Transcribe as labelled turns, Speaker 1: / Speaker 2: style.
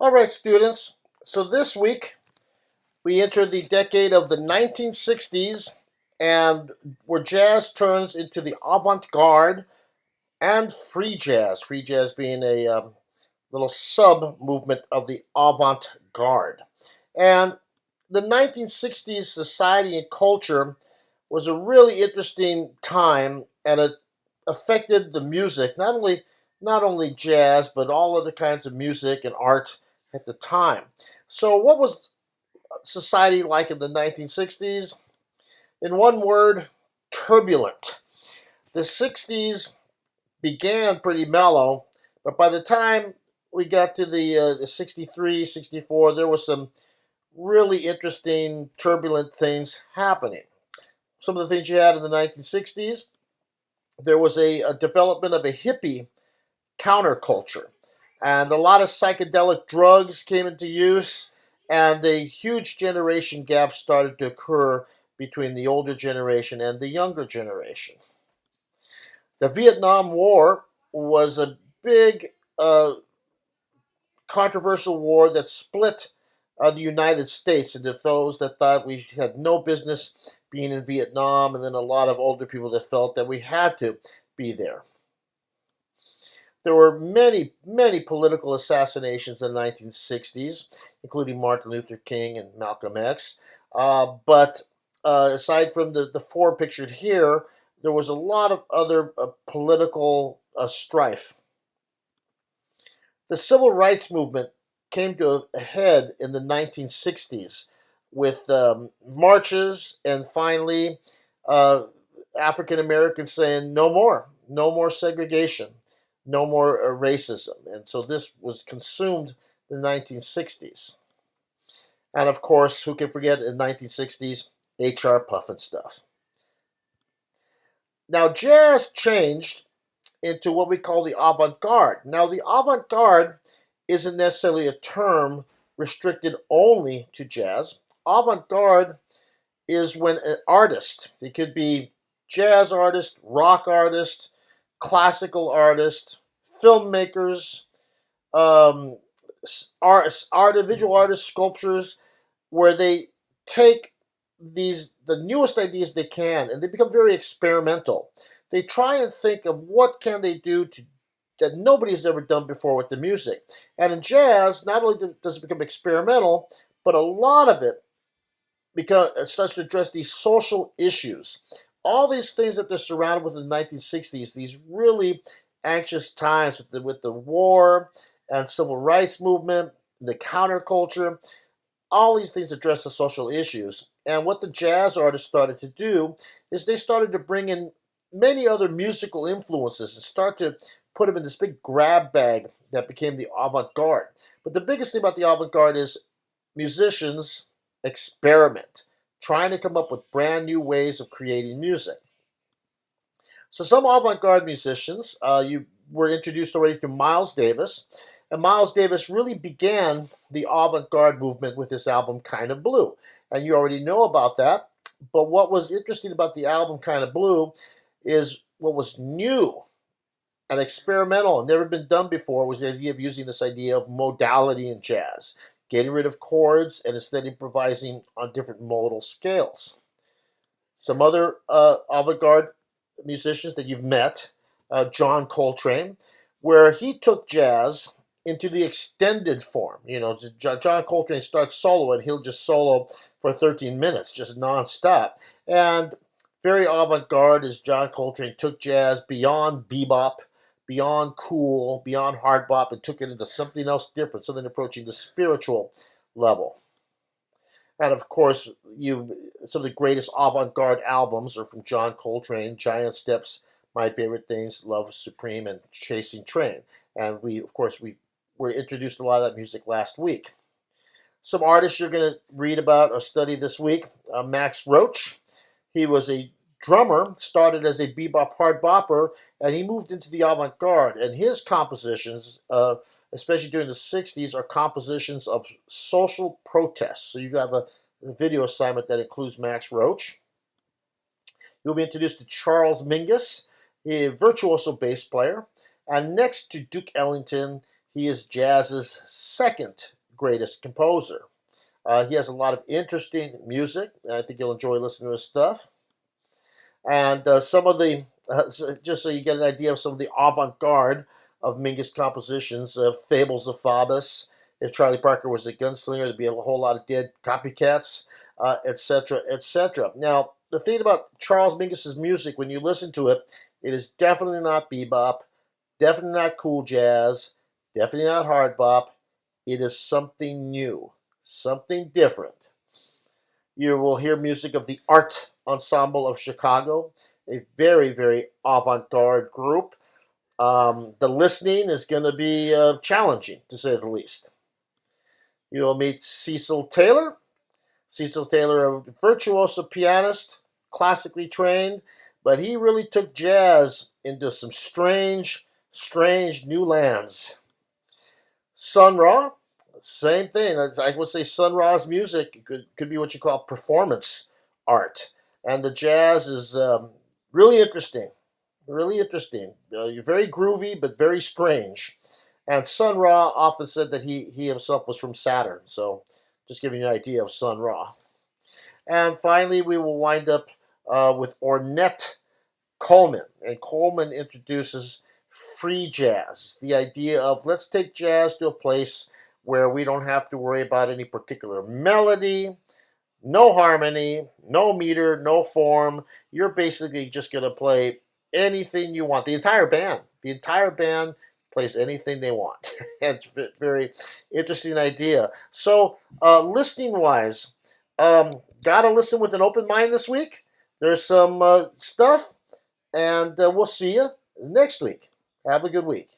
Speaker 1: All right, students. So this week we enter the decade of the 1960s, and where jazz turns into the avant-garde and free jazz. Free jazz being a little sub movement of the avant-garde. And the 1960s society and culture was a really interesting time, and it affected the music, not only jazz, but all other kinds of music and art at the time. So, what was society like in the 1960s? In one word, turbulent. The 60s began pretty mellow, but by the time we got to the 63, 64, there was some really interesting, turbulent things happening. Some of the things you had in the 1960s, there was a development of a hippie counterculture. And a lot of psychedelic drugs came into use, and a huge generation gap started to occur between the older generation and the younger generation. The Vietnam War was a big controversial war that split the United States into those that thought we had no business being in Vietnam, and then a lot of older people that felt that we had to be there. There were many, many political assassinations in the 1960s, including Martin Luther King and Malcolm X. But aside from the four pictured here, there was a lot of other political strife. The civil rights movement came to a head in the 1960s with marches and finally uh, African Americans saying no more segregation, no more racism. And so this was consumed in the 1960s. And of course, who can forget in the 1960s, HR Puffin stuff. Now, jazz changed into what we call the avant-garde. Now, the avant-garde isn't necessarily a term restricted only to jazz. Avant-garde is when an artist, it could be jazz artist, rock artist, classical artist, filmmakers, individual artists, sculptures, where they take the newest ideas they can, and they become very experimental. They try and think of what can they do to that nobody's ever done before with the music. And in jazz, not only does it become experimental, but a lot of it starts to address these social issues. All these things that they're surrounded with in the 1960s, these really anxious times with the war and civil rights movement, the counterculture, all these things address the social issues. And what the jazz artists started to do is they started to bring in many other musical influences and start to put them in this big grab bag that became the avant-garde. But the biggest thing about the avant-garde is musicians experiment, trying to come up with brand new ways of creating music. So some avant-garde musicians, you were introduced already to Miles Davis, and Miles Davis really began the avant-garde movement with his album Kind of Blue. And you already know about that. But what was interesting about the album Kind of Blue is what was new and experimental and never been done before was the idea of using this idea of modality in jazz, getting rid of chords and instead improvising on different modal scales. Some other avant-garde musicians that you've met, John Coltrane, where he took jazz into the extended form. You know, John Coltrane starts solo and he'll just solo for 13 minutes, just nonstop. And very avant-garde as John Coltrane took jazz beyond bebop, beyond cool, beyond hard bop, and took it into something else different, something approaching the spiritual level. And of course, some of the greatest avant-garde albums are from John Coltrane, Giant Steps, My Favorite Things, Love Supreme, and Chasing Train. And we were introduced to a lot of that music last week. Some artists you're going to read about or study this week, Max Roach. He was a drummer, started as a bebop hard bopper, and he moved into the avant-garde. And his compositions, especially during the 60s, are compositions of social protests. So you have a video assignment that includes Max Roach. You'll be introduced to Charles Mingus, a virtuoso bass player. And next to Duke Ellington, He is jazz's second greatest composer. He has a lot of interesting music. I think you'll enjoy listening to his stuff. And some of the, just so you get an idea of some of the avant-garde of Mingus compositions, Fables of Faubus. If Charlie Parker was a gunslinger, there'd be a whole lot of dead copycats, etc., etc. Now, the thing about Charles Mingus's music, when you listen to it, it is definitely not bebop, definitely not cool jazz, definitely not hard bop. It is something new, something different. You will hear music of the Art Ensemble of Chicago, a very, very avant garde group. The listening is going to be challenging, to say the least. You will meet Cecil Taylor. Cecil Taylor, a virtuoso pianist, classically trained, but he really took jazz into some strange, strange new lands. Sun Ra, same thing. I would say Sun Ra's music could be what you call performance art. And the jazz is really interesting. Really interesting. You're very groovy, but very strange. And Sun Ra often said that he himself was from Saturn. So just giving you an idea of Sun Ra. And finally, we will wind up with Ornette Coleman. And Coleman introduces free jazz, the idea of let's take jazz to a place where we don't have to worry about any particular melody, no harmony, no meter, no form. You're basically just going to play anything you want. The entire band plays anything they want. It's a very interesting idea. So, listening wise, gotta listen with an open mind this week. There's some stuff, and we'll see you next week. Have a good week.